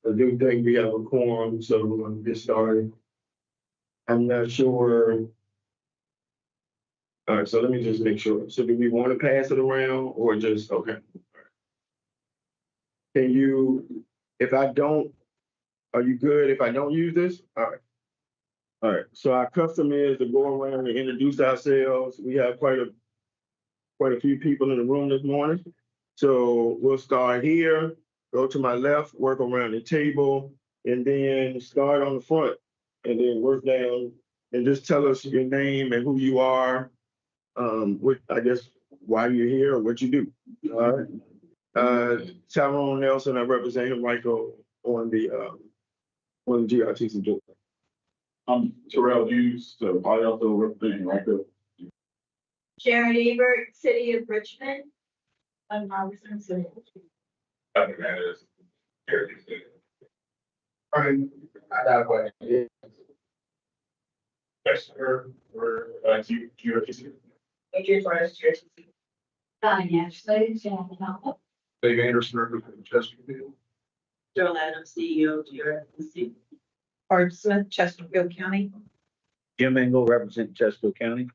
I do think we have a quorum, so we're gonna get started. I'm not sure. All right, so let me just make sure. So do we want to pass it around or just, okay? Can you, if I don't, are you good if I don't use this? All right. All right, so our custom is to go around and introduce ourselves. We have quite a few people in the room this morning. So we'll start here, go to my left, work around the table, and then start on the front, and then work down, and just tell us your name and who you are, what, I guess, why you're here or what you do. All right. Tyrone Nelson, I represent Rico on the GRTC board. I'm Terrell Hughes, so I also represent Rico. Sharon Ebert, City of Richmond. I'm Robertson City. I think that is GRTC. All right. I got a question. Yes, we're GRTC. Major Forest GRTC. Yes, ladies and gentlemen. Dave Anderson, represent Chesterfield. Joe Adams, CEO, GRTC. Barb Smith, Chesterfield County. Jim Engel, represent Chesterfield County.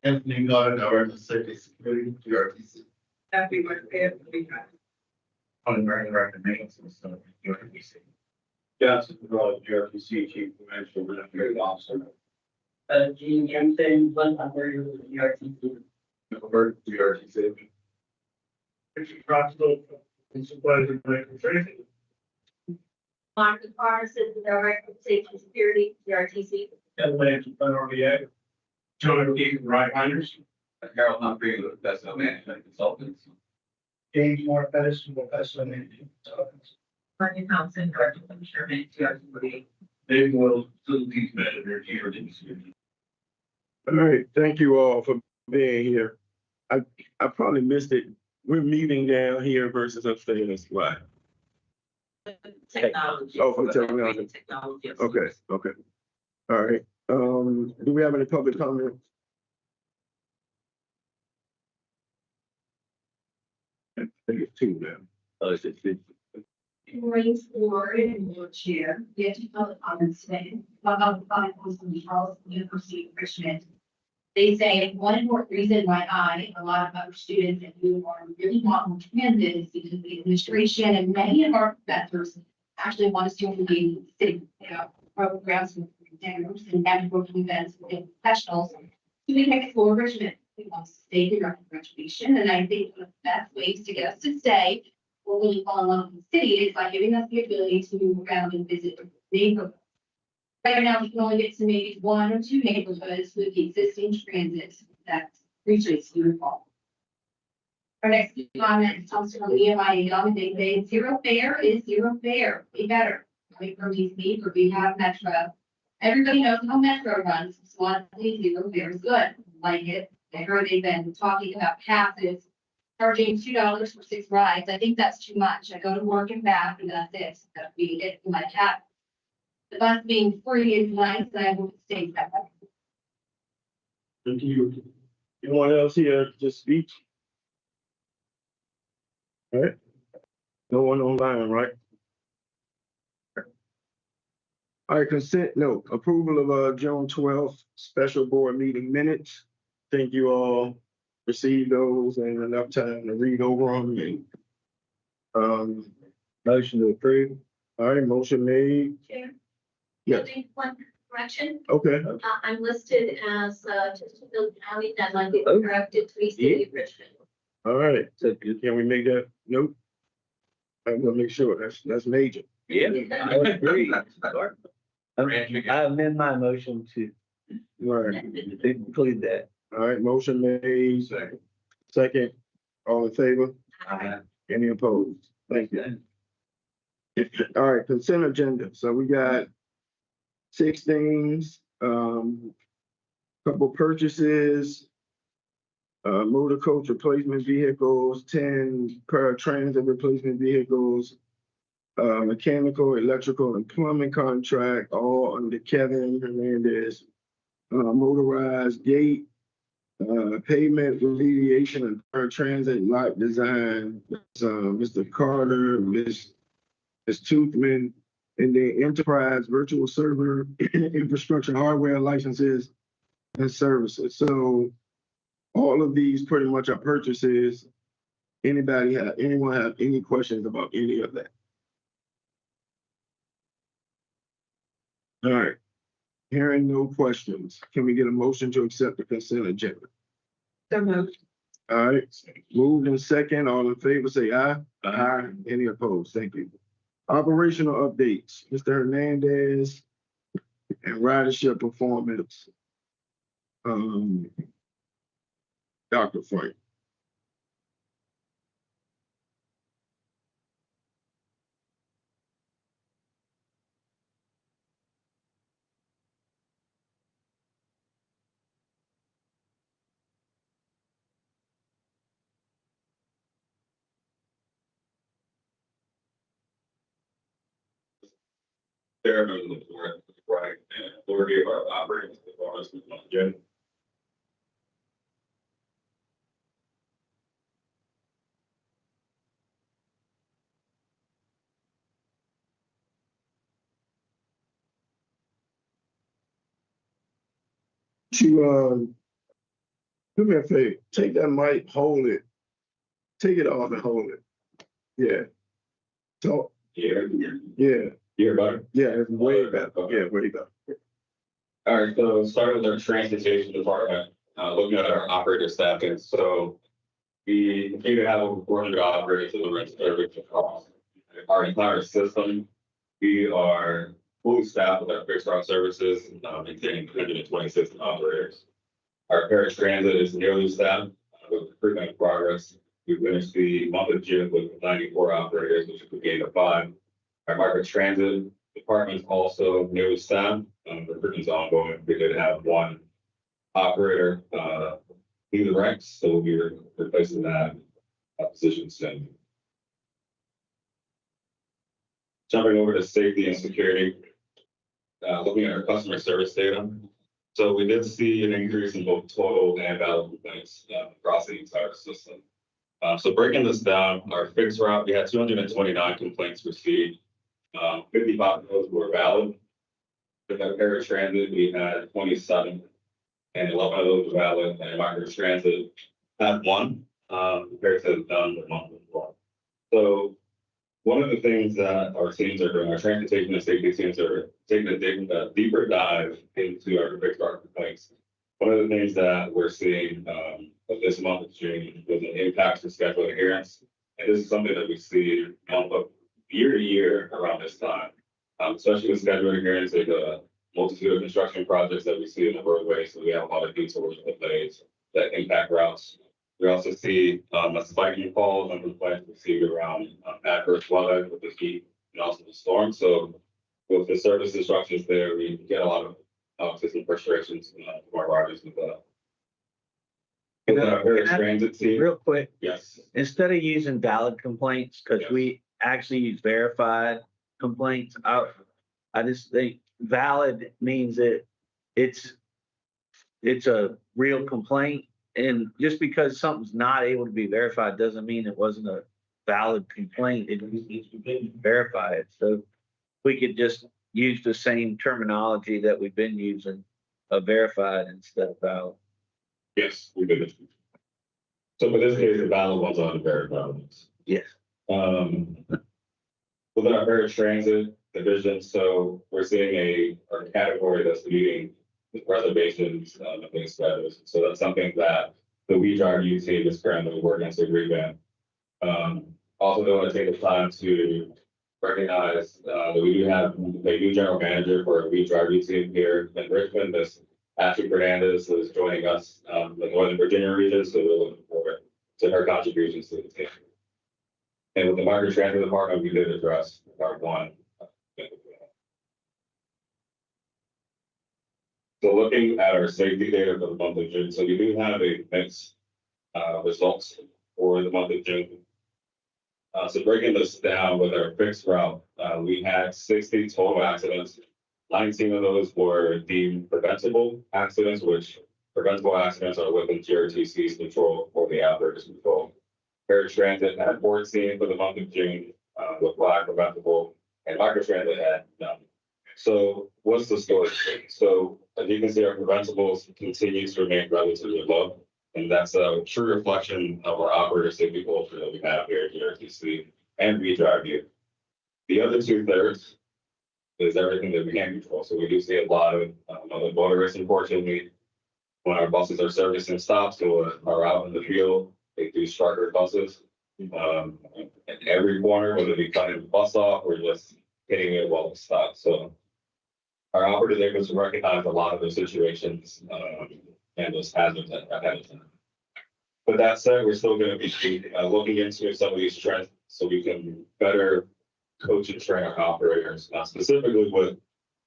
Anthony Gordon, I represent Safety Security, GRTC. Happy birthday. On the recommendations, so GRTC. Johnson, GRTC Chief Financial Administrative Officer. Gene Kempton, GRTC. Number GRTC. Richard Croxville, Supervisor Michael Tracy. Mark Carnes is the Director of Safety and Security, GRTC. Avalanche Authority Act. John Keith, RideFinders. Harold Humphrey, with Vessel Management Consultants. James Moore, Edison, Professor Management Consultants. Tanya Thompson, Director of Procurement, GRTC. Dave Wells, Facilities Manager, GRTC. All right, thank you all for being here. I probably missed it. We're meeting down here versus upstairs. Why? Technology. Oh, for technology. Technology. Okay, okay. All right. Do we have any public comments? I think it's two now. Oh, is it? Raise board and your chair. We have two public comments today. About the five points from Charles University of Richmond. They say one important reason why I, a lot of other students and you are really want more transit is because the administration and many of our professors actually want us to engage in city programs with examiners and networking events with professionals to explore Richmond. We want to stay direct graduation, and I think one of the best ways to get us to stay when we fall in love with the city is by giving us the ability to move around and visit neighborhoods. Right now, we can only get to maybe one or two neighborhoods with the existing transit that reaches uniform. Our next comment comes from EMI Young, and they say zero fare is zero fare. Be better. Coming from DC, where we have Metro. Everybody knows how Metro runs. So honestly, zero fare is good. Like it. I heard they've been talking about passes, charging $2 for 6 rides. I think that's too much. I go to work and back, and that's it. That'll be it for my cat. The bus being free is nice, and I hope it stays that way. Thank you. Anyone else here to speak? All right. No one online, right? All right, consent note, approval of June 12th special board meeting minutes. Think you all received those and enough time to read over them. And, Motion to approve. all right, motion made. Chair. Yes. One correction. Okay. I'm listed as Chesterfield County, and I'd like Oh. to corrected to be City of Richmond. All right. So good. Can we make that note? I'm gonna make sure that's major. Yeah, I would agree. I amend my motion to All right. include that. All right, motion made. Second, all in favor? Any opposed? Thank you. All right, consent agenda. So we got 6 things, couple purchases, motor coach replacement vehicles, 10 paratransit replacement vehicles, mechanical, electrical, and plumbing contract, all under Kevin Hernandez. Motorized gate, pavement remediation and transit lot design, Mr. Carter, Ms. Toothman, and the enterprise virtual server infrastructure hardware licenses and services. So all of these pretty much are purchases. Anyone have any questions about any of that? All right. Hearing no questions, can we get a motion to accept the consent agenda? So moved. All right, moved in second, all in favor, say aye. Aye. Any opposed? Thank you. Operational updates, Mr. Hernandez and ridership performance. Dr. Frank. Chairman of the board, right, and authority of our operating performance with Jim. To, do me a favor, take that mic, hold it, take it off and hold it. Yeah. So, Here, yeah, here, buddy. yeah, it's way better. Yeah, way better. All right, so starting with our transportation department, looking at our operator staffing, so we continue to have over 400 operators in the rent service across our entire system. We are fully staffed with our fixed route services, maintaining 226 operators. Our paratransit is nearly staffed with recruitment progress. We finished the month of June with 94 operators, which is a gain of 5. Our micro transit department is also nearly staffed. Recruitment is ongoing. We did have one operator leave the ranks, so we'll be replacing that position soon. Jumping over to safety and security, looking at our customer service data. So we did see an increase in both total and valid complaints across the entire system. So breaking this down, our fixed route, we had 229 complaints received. 55 of those were valid. With our paratransit, we had 27, and 11 of those were valid, and micro transit had 1, compared to none the month before. So one of the things that our teams are doing, our transportation and safety teams are taking a deeper dive into our fixed route complaints. One of the things that we're seeing this month of June was an impact to schedule adherence. And this is something that we see year to year around this time, especially with schedule adherence. There's a multitude of construction projects that we see in the roadway. So we have a lot of detours and delays that impact routes. We also see a spike in calls and complaints received around adverse weather with the heat and also the storm. So with the service instructions there, we get a lot of system frustrations from our riders with that. Transit team. Real quick, Yes. instead of using valid complaints, because Yes. we actually use verified complaints, I just think valid means that it's a real complaint. And just because something's not able to be verified doesn't mean it wasn't a valid complaint. It needs to be verified. So we could just use the same terminology that we've been using, verified instead of valid. Yes, we did it. So for this case, the valid ones are the verified ones. Yes. Within our paratransit division, so we're seeing a category that's leading with reservations against status. So that's something that the WeDrive team is currently working to revamp. Also, I want to take the time to recognize that we do have a new general manager for our WeDrive team here in Richmond. This Ashley Fernandez, who is joining us in the Northern Virginia region. So we're looking forward to her contributions to the team. And with the micro transit department, we did address part 1. So looking at our safety data for the month of June, so we do have a mixed results for the month of June. So breaking this down with our fixed route, we had 60 total accidents. 19 of those were deemed preventable accidents, which preventable accidents are within GRTC's control or the operator's control. Paratransit had 14 for the month of June, with 5 preventable, and microtransit had none. So what's the story? So as you can see, our preventables continues to remain relatively low. And that's a true reflection of our operator safety culture that we have here at GRTC and ReDrive. The other 2/3 is everything that we can control. So we do see a lot of other motorists, unfortunately, when our buses are servicing stops or are out in the field, they do strike our buses. At every corner, whether they cutting the bus off or just hitting it while it stops. So our operators are able to recognize a lot of those situations and those hazards ahead of time. With that said, we're still going to be looking into some of these trends so we can better coach and train our operators, specifically with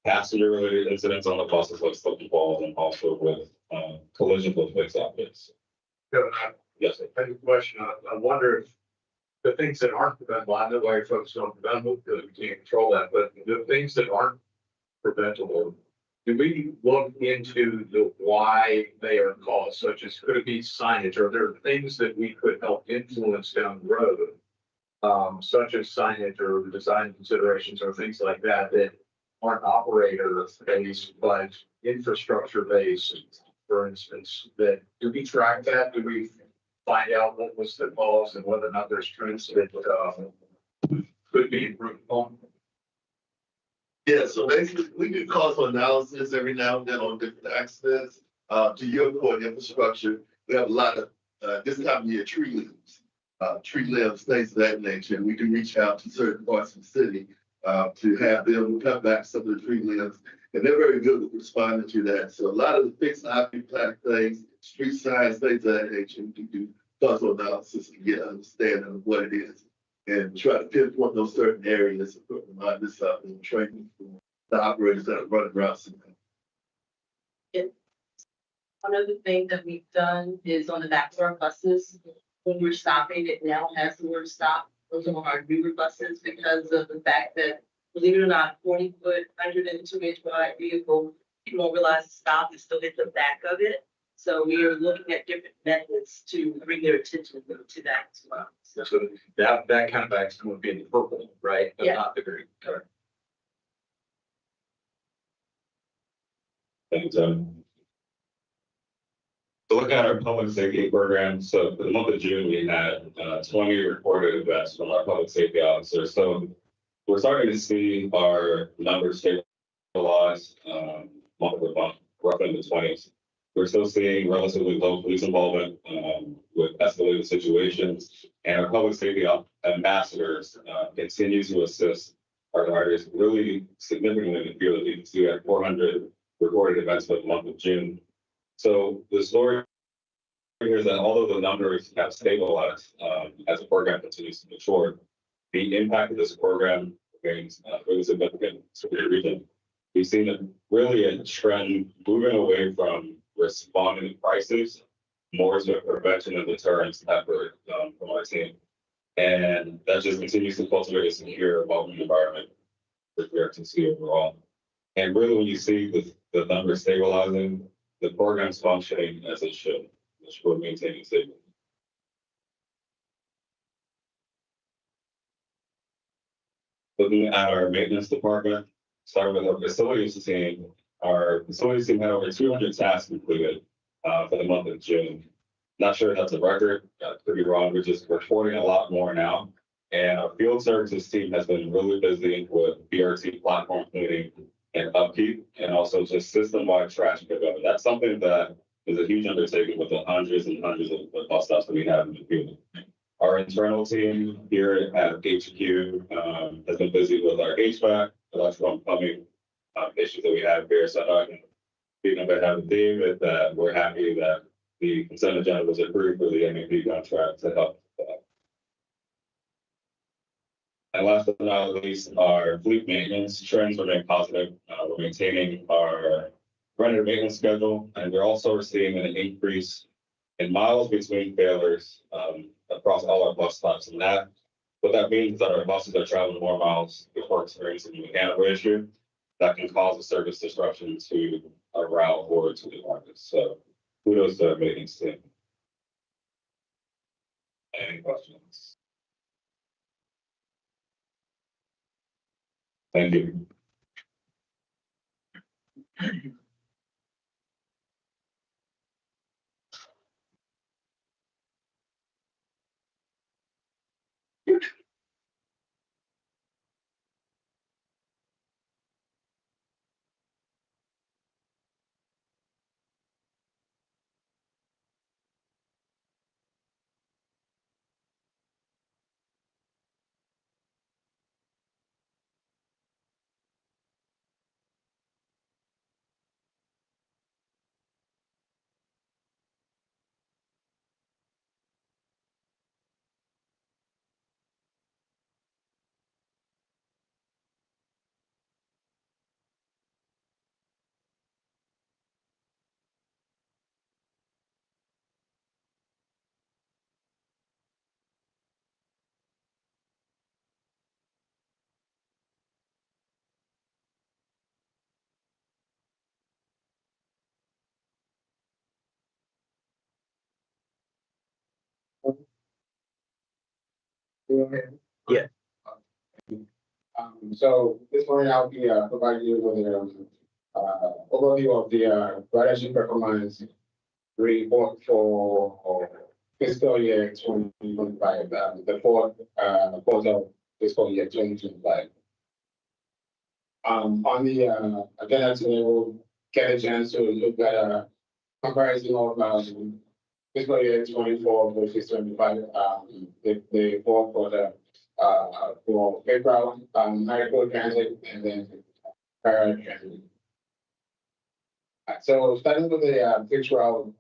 passenger-related incidents on the buses like slipping balls and also with collisions with fixed objects. Yes, sir. I have a question. I wonder if the things that aren't preventable, I know why you're focused on preventable because we can't control that, but the things that aren't preventable, do we look into the why they are caused, such as could it be signage? Are there things that we could help influence down the road, such as signage or design considerations or things like that, that aren't operator based, but infrastructure based, for instance, that do we track that? Do we find out what was the cause and whether or not there's trends that could be improved on? Yeah, so basically, we do causal analysis every now and then on different accidents. To your point, infrastructure, we have a lot of, this time of year, tree limbs, things of that nature. And we can reach out to certain parts of the city to have them cut back some of the tree limbs. And they're very good with responding to that. So a lot of the fixed occupied things, street signs, things of that nature, we can do causal analysis to get an understanding of what it is and try to pinpoint those certain areas and put reminders up and training for the operators that are running routes. One of the things that we've done is on the back of our buses, when we're stopping, it now has the word stop. Those are our newer buses because of the fact that, believe it or not, 40-foot, 102-inch wide vehicle, people don't realize the stop is still at the back of it. So we are looking at different methods to bring their attention to that as well. So that kind of accident would be in the purple, right? But Yeah. not the green. Correct. Thanks, So looking at our public safety program, so for the month of June, we had 20 reported events from our public safety officers. So we're starting to see our numbers stabilize month over month, roughly in the 20s. We're still seeing relatively low police involvement with escalated situations, and our public safety ambassadors continue to assist our riders really significantly in the field. You can see we had 400 recorded events for the month of June. So the story here is that although the numbers have stabilized as the program continues to mature, the impact of this program remains really significant to the region. We've seen really a trend moving away from responding to crises, more to prevention and deterrence effort from our team. And that just continues to cultivate a secure, welcoming environment for GRTC overall. And really, when you see the numbers stabilizing, the program's functioning as it should, which will maintain safety. Looking at our maintenance department, starting with our facilities team, our facilities team had over 200 tasks completed for the month of June. Not sure if that's a record, could be wrong. We're just reporting a lot more now. And our field services team has been really busy with BRT platform cleaning and upkeep, and also just system-wide trash pickup. And that's something that is a huge undertaking with the hundreds and hundreds of bus stops that we have in the field. Our internal team here at HQ has been busy with our HVAC, electrical and plumbing issues that we have here. So I can speak on behalf of David that we're happy that the consent agenda was approved for the MEP contract to help. And last but not least, our fleet maintenance trends remain positive. We're maintaining our preventive maintenance schedule, and we're also seeing an increase in miles between failures across all our bus stops. And that What that means is that our buses are traveling more miles before experiencing a mechanical issue that can cause a service disruption to a route or to the market. So kudos to maintenance team. Any questions? Thank you. Yeah. So this morning I'll be providing you with an overview of the ridership performance report for fiscal year 2025, the fourth quarter of fiscal year 2025. On the agenda today, we'll get a chance to look at a comparison of fiscal year 24 versus 25, the fourth quarter for April, medical transit, and then paratransit. So starting with the pictorial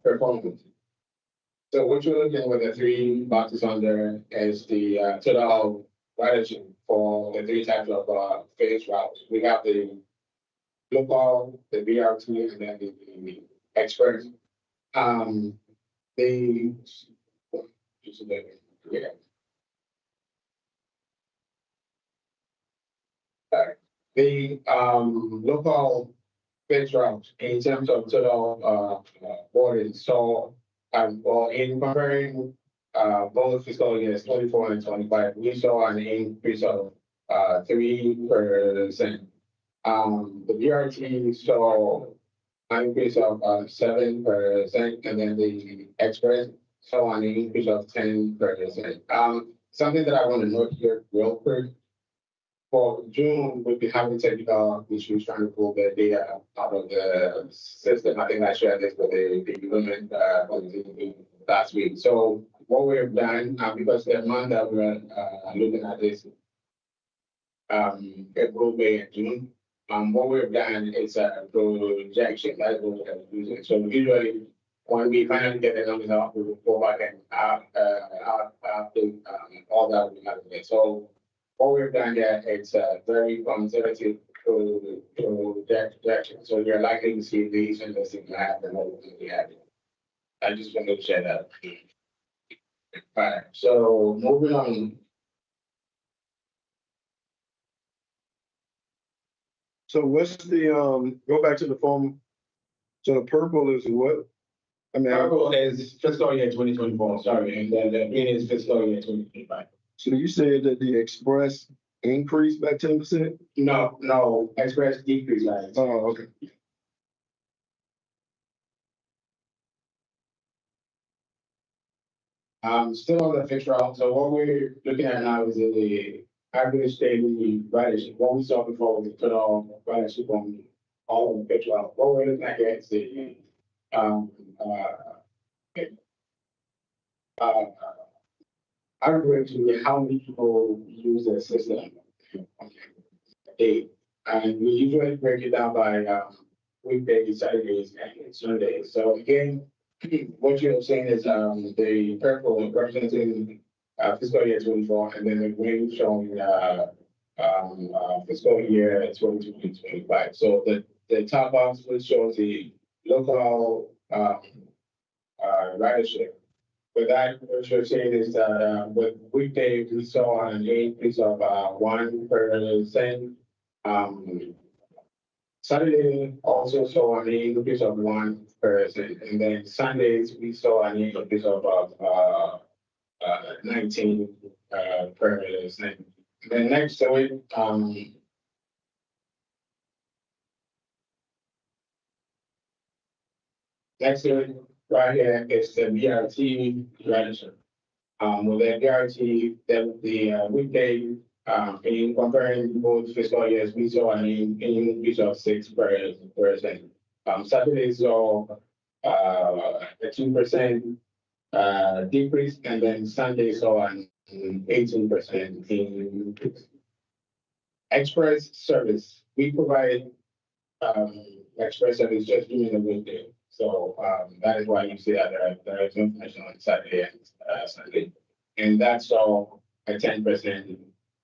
performance. So what you're looking with the three boxes on there is the total ridership for the three types of phase routes. We have the local, the BRT, and then the express. The yeah. The local phase routes in terms of total boarding. So well, in comparing both fiscal years 24 and 25, we saw an increase of 3%. The BRT saw an increase of 7%, and then the express saw an increase of 10%. Something that I want to note here real quick. For June, we'll be having technical issues trying to pull the data out of the system. I think I shared this with the government last week. So what we've done, because the month that we're looking at this, April, May, and June, what we've done is a projection. That's what we're using. So usually, when we finally get the numbers out, we will go back and update all that we have there. So what we've done there, it's a very conservative projection. So you're likely to see these and this thing happen over the year. I just wanted to share that. All right, so moving on. So what's the, go back to the form. So the purple is what? I mean, Purple is fiscal year 2024, sorry, and then the green is fiscal year 2025. so you said that the express increased by 10%? No, express decrease, right? Oh, okay. Still on the fixed route. So what we're looking at now is the average daily ridership. What we saw before was the total ridership on all of the fixed route. What we're looking at here is the average how many people use the system a day. And we usually break it down by weekdays, Saturdays, and Sundays. So again, what you're saying is the purple representing fiscal year 24, and then the green showing fiscal year 2025. So the top box which shows the local ridership With that, what you're saying is that, with weekdays, we saw an increase of, 1%. Saturday also saw an increase of 1%, and then Sundays, we saw an increase of, 19%. Then next week, next week, right here is the BRT register. With the BRT, the weekday, in comparing both fiscal years, we saw an increase of 6%. Saturday saw a 2% decrease, and then Sunday saw an 18% increase. Express service, we provide express service just during the weekday. So that is why you see that there is information on Saturday and Sunday. And that's all a 10%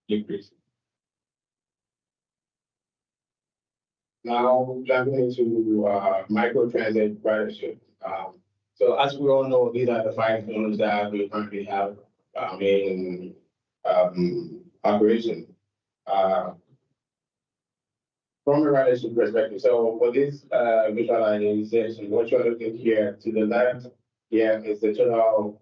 decrease. Now jumping into microtransit ridership. So as we all know, these are the 5 zones that we currently have in operation. From a ridership perspective, so for this visualization, what you're looking here to the left here is the total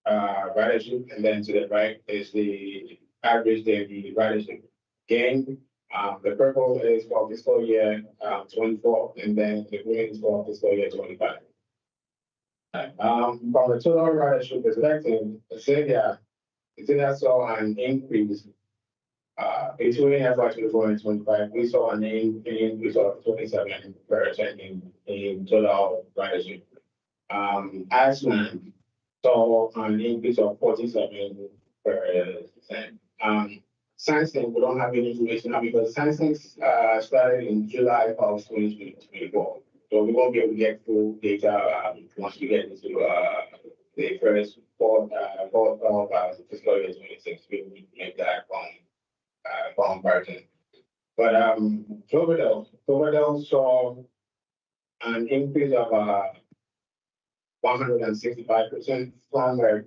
ridership, and then to the right is the average daily ridership gain. The purple is for fiscal year 24, and then the green is for fiscal year 25. From a total ridership perspective, Cecilia saw an increase between FY24 and 25. We saw an increase of 27% in total ridership. Ashland saw an increase of 47%. Science-Link, we don't have any information now because Science-Link started in July of 2024. So we won't be able to get full data once we get into the first fourth of fiscal year 26. We will make that comparison. But Cloverdale saw an increase of 165% from a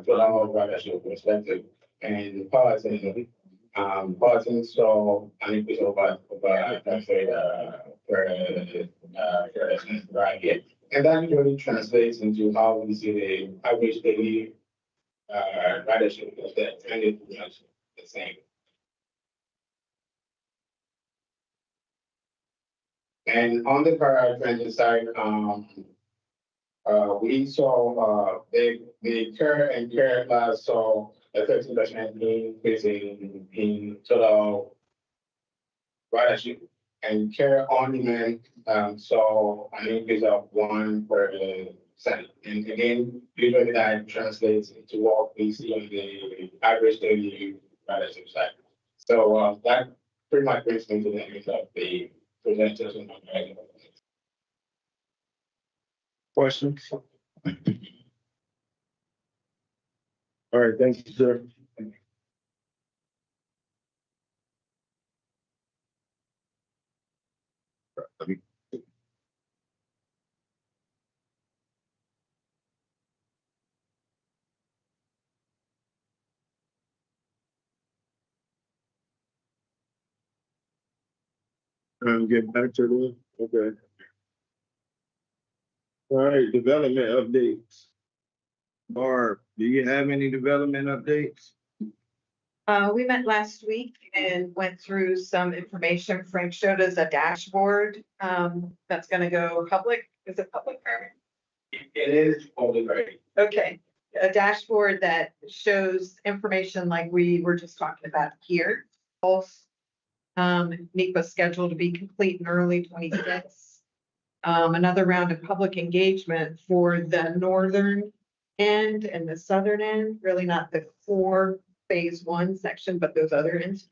total ridership perspective. And Politan saw an increase of about right here. And that really translates into how we see the average daily ridership is that trended much the same. And on the paratransit side, we saw the care and care class saw a 13% increase in total ridership, and care on demand saw an increase of 1%. And again, usually that translates into what we see on the average daily ridership side. So that pretty much brings me to the end of the presentation. Questions? All right, thank you, sir. Get back to the, okay. All right, development updates. Barb, do you have any development updates? We met last week and went through some information. Frank showed us a dashboard that's gonna go public. Is it public? It is public, right? Okay, a dashboard that shows information like we were just talking about here. NEPA scheduled to be complete in early 26. Another round of public engagement for the northern end and the southern end, really not the core phase 1 section, but those other ends,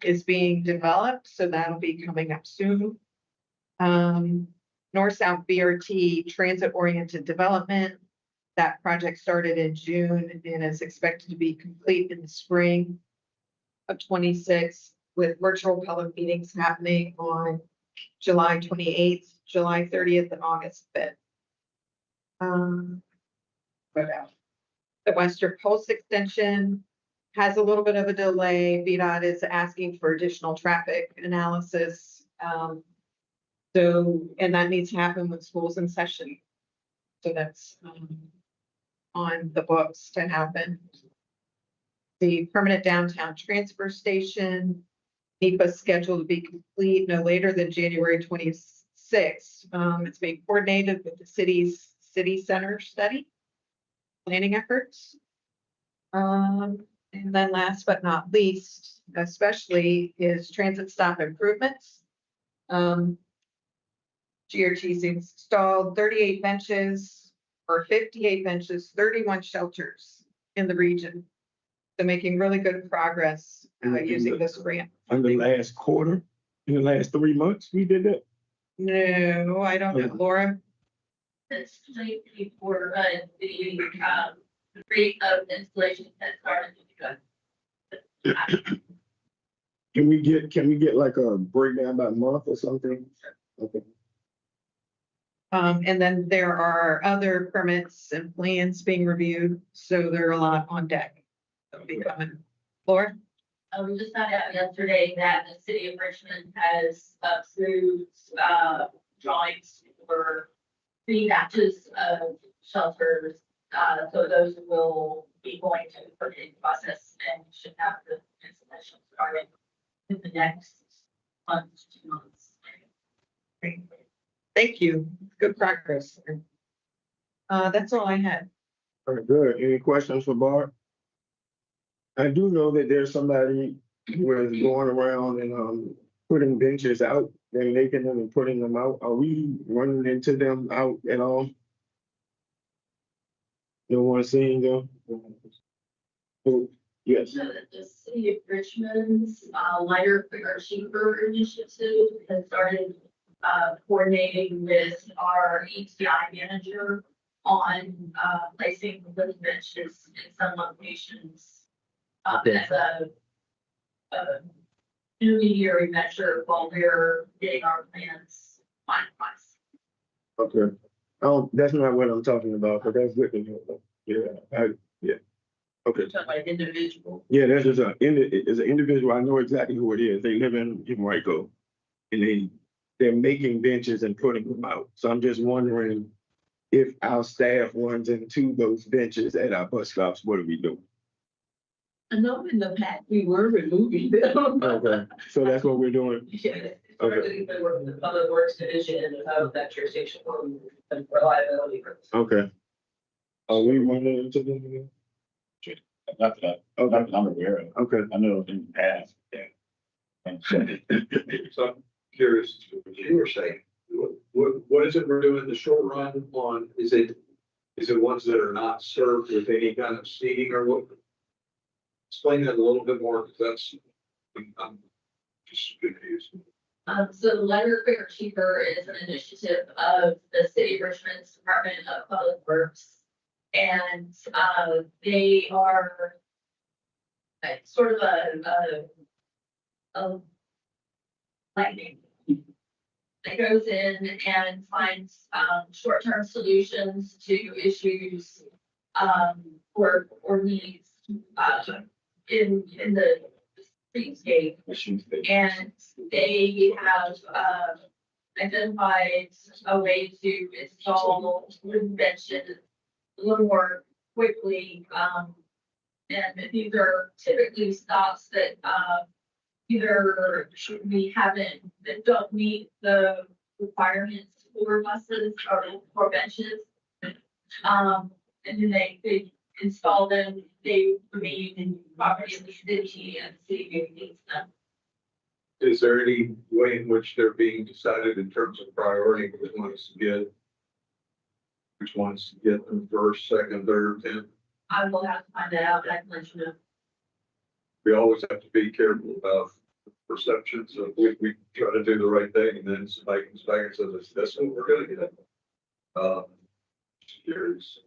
is being developed. So that'll be coming up soon. North-South BRT transit-oriented development. That project started in June and is expected to be complete in the spring of 26, with virtual public meetings happening on July 28th, July 30th, and August 5th. put out. The Western Post Extension has a little bit of a delay. VDOT is asking for additional traffic analysis. And that needs to happen with schools in session. So that's on the books to happen. The permanent downtown transfer station, NEPA is scheduled to be complete no later than January 26th. It's being coordinated with the city's city center study planning efforts. And then last but not least, especially is transit stop improvements. GRTC installed 38 benches or 58 benches, 31 shelters in the region. So making really good progress using this grant. In the last quarter, in the last 3 months, we did that. No, I don't know, Laura. That's slightly for the rate of installation that started to go. Can we get like a breakdown by month or something? Okay. And then there are other permits and plans being reviewed, so there are a lot on deck. That'll be coming. Laura? We just found out yesterday that the city of Richmond has approved drawings for 3 batches of shelters. So those will be going to the permitting process and should have the installation started in the next month to 2 months. Great. Thank you. Good progress. That's all I had. All right, good. Any questions for Bart? I do know that there's somebody who is going around and putting benches out, and making them and putting them out. Are we running into them out at all? No one seeing them? Oh, yes. So that the city of Richmond's lighter, quicker, cheaper initiative has started coordinating with our ETI manager on placing those benches in some locations as a intermediary measure while we're getting our plans finalized. Okay. Oh, that's not what I'm talking about, but that's good to know. Yeah, okay. Talking about individual. Yeah, that's just it's an individual. I know exactly who it is. They live in Rico. And they're making benches and putting them out. So I'm just wondering if our staff runs into those benches at our bus stops, what do we do? I know in the past we were removing them. Okay, so that's what we're doing. Yeah, we've been working with the Public Works Division and that jurisdiction for reliability purposes. Okay. Are we running into them? Not that I'm aware of. Okay. I know in the past, yeah. So I'm curious to what you were saying. What is it we're doing the short run on? Is it ones that are not served with any kind of seating or what? Explain that a little bit more, because I'm just confused. So the lighter, quicker, cheaper is an initiative of the city of Richmond's Department of Public Works. And they are sort of a lightning that goes in and finds short-term solutions to issues or needs in the streetscape. And they have identified a way to install wooden benches a little more quickly. And these are typically stops that either that don't meet the requirements for buses or for benches. And then they install them, they remain in property of the city and the city maintains them. Is there any way in which they're being decided in terms of priority, which ones to get them first, second, third, 10th? I will have to find that out, but I can let you know. We always have to be careful about perception, so we try to do the right thing, and then somebody comes back and says, that's what we're gonna get. Curious.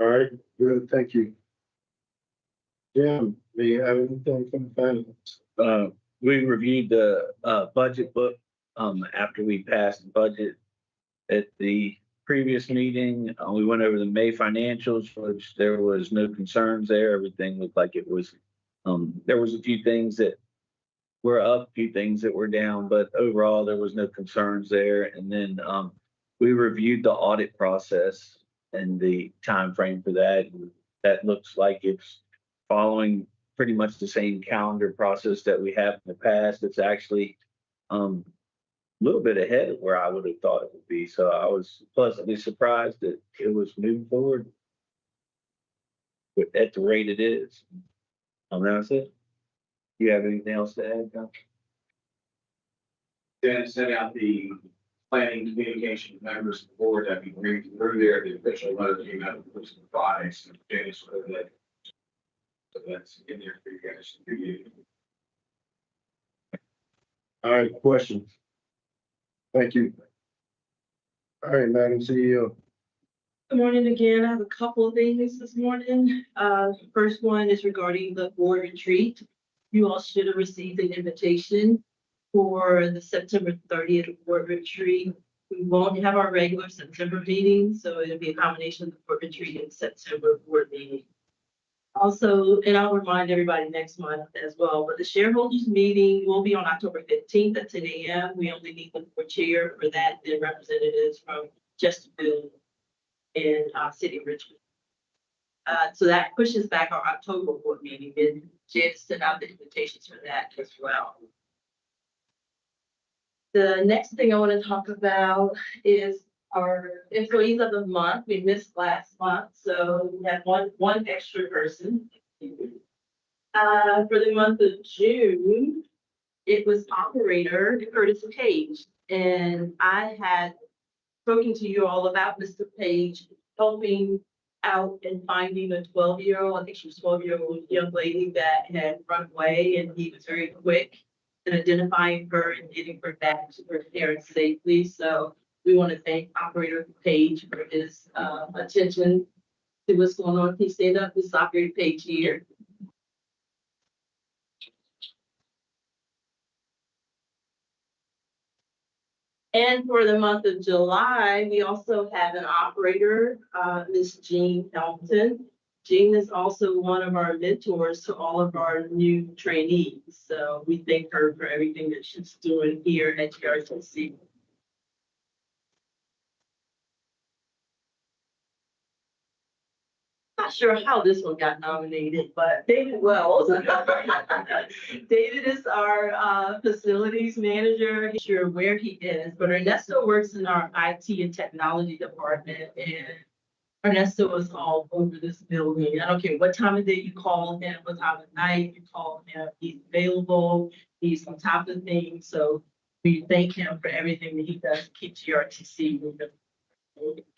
All right, good, thank you. Jim, do you have anything from the finance? We reviewed the budget book after we passed the budget at the previous meeting, we went over the May financials, which there was no concerns there. Everything looked like it was, there was a few things that were up, a few things that were down, but overall, there was no concerns there. And then, we reviewed the audit process and the time frame for that. That looks like it's following pretty much the same calendar process that we have in the past. It's actually, a little bit ahead of where I would have thought it would be. So I was pleasantly surprised that it was moving forward at the rate it is. That's it. You have anything else to add, John? Then send out the planning communication members of the board that we bring through there, the official letter came out, which provides and Dennis with that. So that's in there for you guys to review. All right, questions? Thank you. All right, Madam CEO. Good morning again. I have a couple of things this morning. First one is regarding the board retreat. You all should have received an invitation for the September 30th board retreat. We won't have our regular September meeting, so it'll be a combination of the board retreat and September board meeting. Also, and I'll remind everybody next month as well, but the shareholders meeting will be on October 15th at 10 a.m. We only need the board chair for that, and representatives from Chesterfield and City of Richmond. So that pushes back our October board meeting, and Jen sent out the invitations for that as well. The next thing I want to talk about is our employees of the month. We missed last month, so we have one extra person. For the month of June, it was operator Curtis Page, and I had spoken to you all about Mr. Page helping out and finding a 12-year-old, I think she was 12-year-old young lady that had run away, and he was very quick in identifying her and getting her back to her parents safely. So we want to thank Operator Page for his attention to what's going on. He stayed up this Operator Page here. And for the month of July, we also have an operator, Ms. Jean Elton. Jean is also one of our mentors to all of our new trainees. So we thank her for everything that she's doing here at GRTC. Not sure how this one got nominated, but David Wells. David is our facilities manager. I'm sure where he is, but Ernesto works in our IT and technology department, and Ernesto is all over this building. I don't care what time of day you call him, what time of night you call him, he's available, he's on top of things. So we thank him for everything that he does to keep GRTC moving.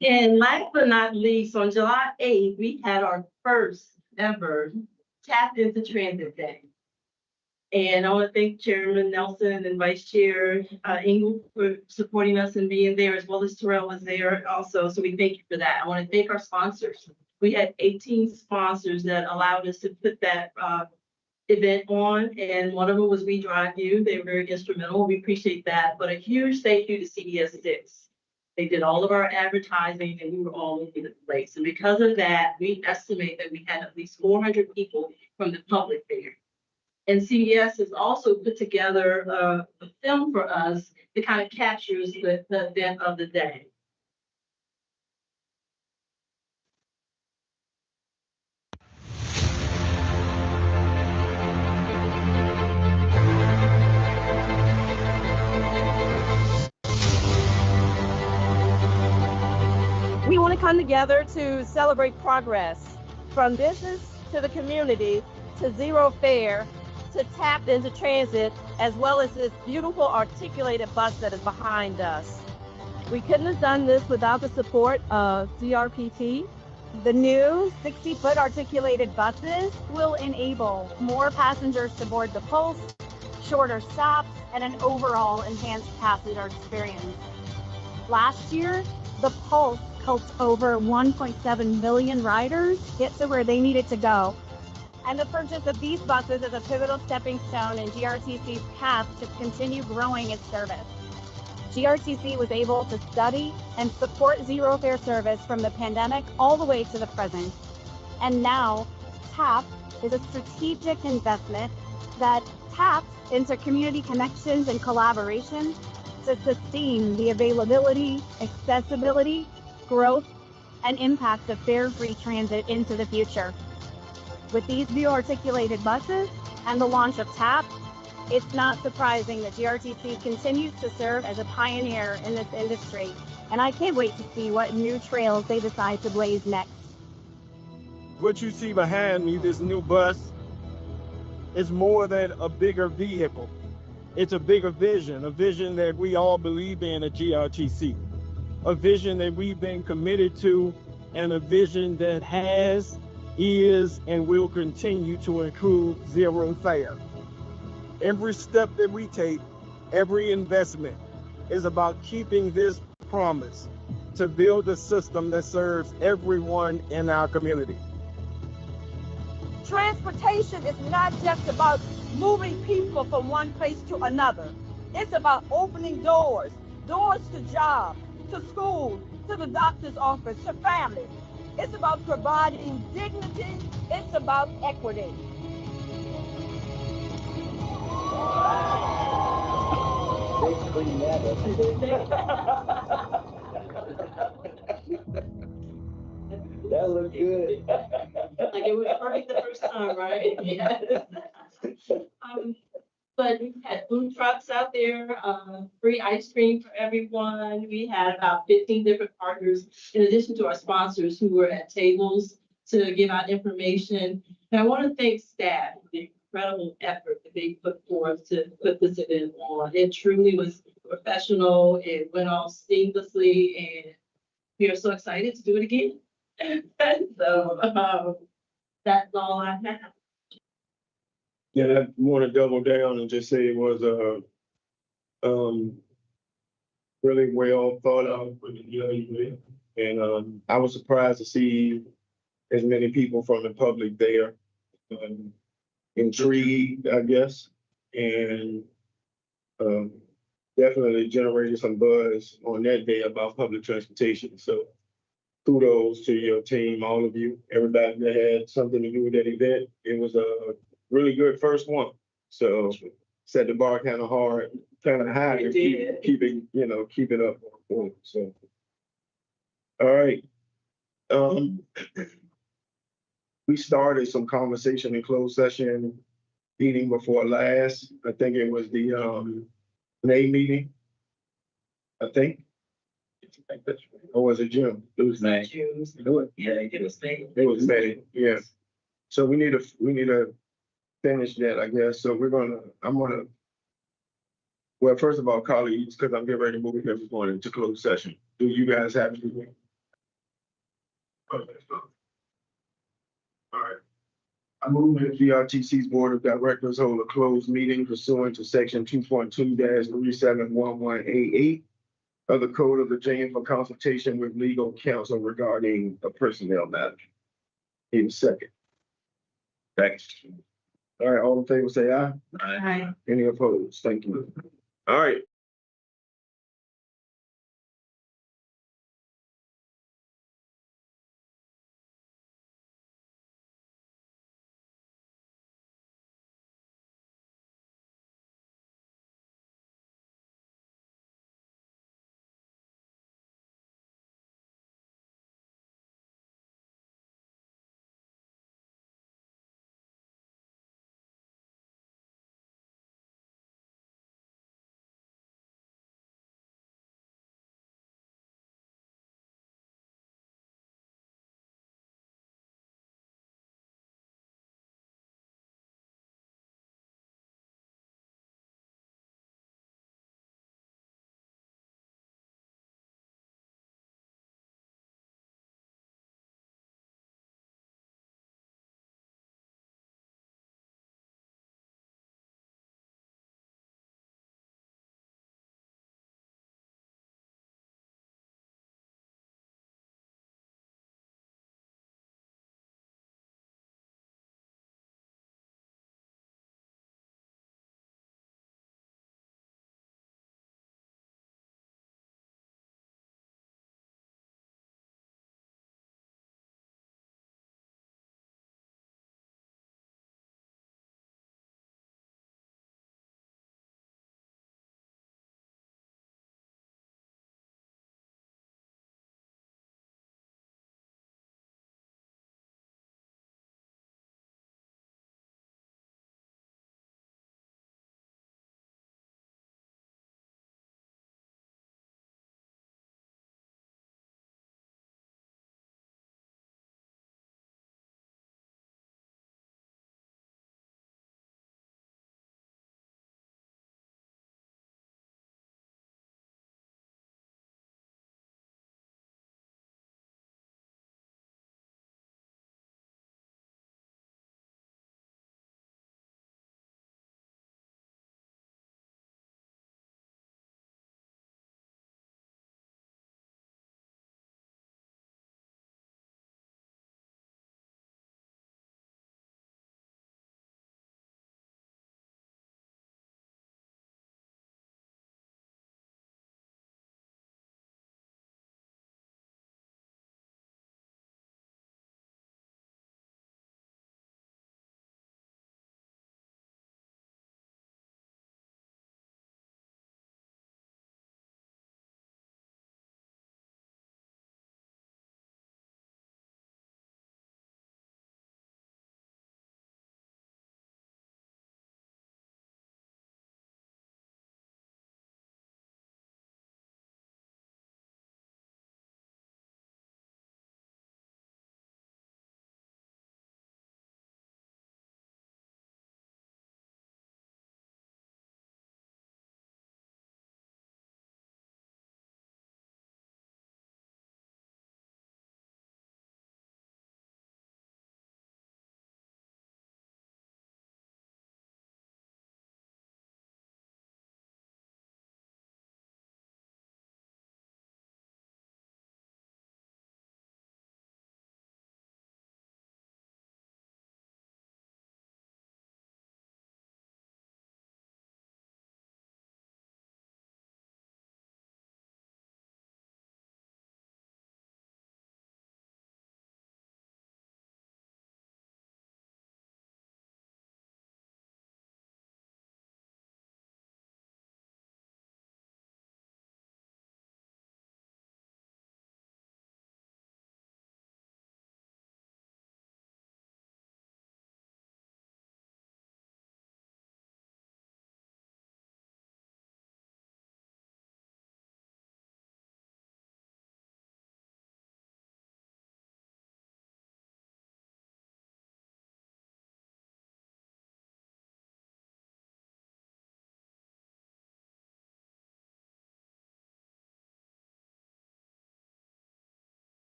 And last but not least, on July 8th, we had our first ever Tap into Transit Day. And I want to thank Chairman Nelson and Vice Chair Engel for supporting us and being there, as well as Terrell was there also. So we thank you for that. I want to thank our sponsors. We had 18 sponsors that allowed us to put that event on, and one of them was We Drive You. They were very instrumental. We appreciate that. But a huge thank you to CBS 6. They did all of our advertising, and we were all over the place. And because of that, we estimate that we had at least 400 people from the public there. And CBS has also put together a film for us that kind of captures the event of the day. We want to come together to celebrate progress from business to the community to zero fare to Tap into Transit, as well as this beautiful articulated bus that is behind us. We couldn't have done this without the support of GRPT. The new 60-foot articulated buses will enable more passengers to board the Pulse, shorter stops, and an overall enhanced passenger experience. Last year, the Pulse helped over 1.7 million riders get to where they needed to go. And the purchase of these buses is a pivotal stepping stone in GRTC's path to continue growing its service. GRTC was able to study and support zero fare service from the pandemic all the way to the present. And now, TAP is a strategic investment that taps into community connections and collaboration to sustain the availability, accessibility, growth, and impact of fare-free transit into the future. With these new articulated buses and the launch of TAP, it's not surprising that GRTC continues to serve as a pioneer in this industry, and I can't wait to see what new trails they decide to blaze next. What you see behind me, this new bus, is more than a bigger vehicle. It's a bigger vision, a vision that we all believe in at GRTC, a vision that we've been committed to, and a vision that has, is, and will continue to include zero fare. Every step that we take, every investment is about keeping this promise to build a system that serves everyone in our community. Transportation is not just about moving people from one place to another. It's about opening doors to jobs, to schools, to the doctor's office, to family. It's about providing dignity. It's about equity. That looked good. Like it was perfect the first time, right? Yes. But we had food trucks out there, free ice cream for everyone. We had about 15 different partners, in addition to our sponsors who were at tables to give out information. And I want to thank staff for the incredible effort that they put forth to put this event on. It truly was professional. It went off seamlessly, and we are so excited to do it again. So that's all I have. Yeah, I want to double down and just say it was really well thought out for the event. And I was surprised to see as many people from the public there, intrigued, I guess, and definitely generated some buzz on that day about public transportation. So kudos to your team, all of you, everybody that had something to do with that event. It was a really good first one. So set the bar kind of hard, kind of high, and keep it up. So, all right. We started some conversation in closed session meeting before last. I think it was the May meeting. I think. Or was it June? It was May. Yeah, it was May. It was May, yeah. So we need to finish that, I guess. So well, first of all, colleagues, because I'm getting ready to move everyone into closed session. Do you guys have anything? Okay. All right. I move that GRTC's Board of Directors hold a closed meeting pursuant to section 2.2-371188 of the Code of Virginia for consultation with legal counsel regarding a personnel matter. Need a second. Second. All right, all in favor, say aye. Aye. Any opposed? Thank you. All right.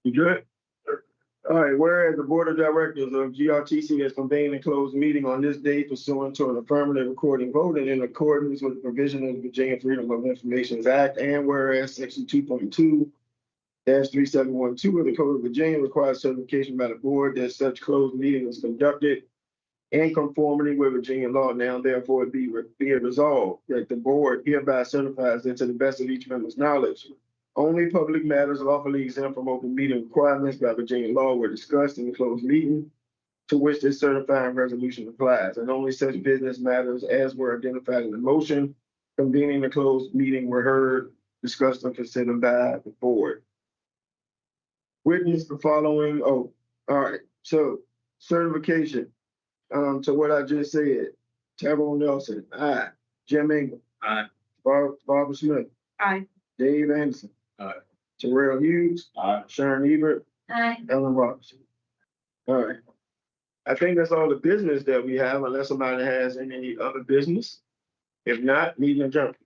You good? All right, whereas the Board of Directors of GRTC has convened a closed meeting on this date pursuant to an affirmative recording vote and in accordance with the provision of the Virginia Freedom of Information Act, and whereas section 2.2-3712 of the Code of Virginia requires certification by the board that such closed meeting is conducted in conformity with Virginia law. Now therefore be it resolved that the board hereby certifies that to the best of each member's knowledge, only public matters lawfully exempt from open meeting requirements by Virginia law were discussed in the closed meeting to which this certifying resolution applies, and only such business matters as were identified in the motion convening the closed meeting were heard, discussed, and considered by the board. Witness the following. Oh, all right. So certification. To what I just said. Tyrone Nelson, aye. Jim Ingram. Aye. Barbara Smith. Aye. Dave Anderson. Aye. Terrell Hughes. Aye. Sharon Ebert. Aye. Ellen Robinson. All right. I think that's all the business that we have, unless somebody has any other business. If not, meeting adjourned.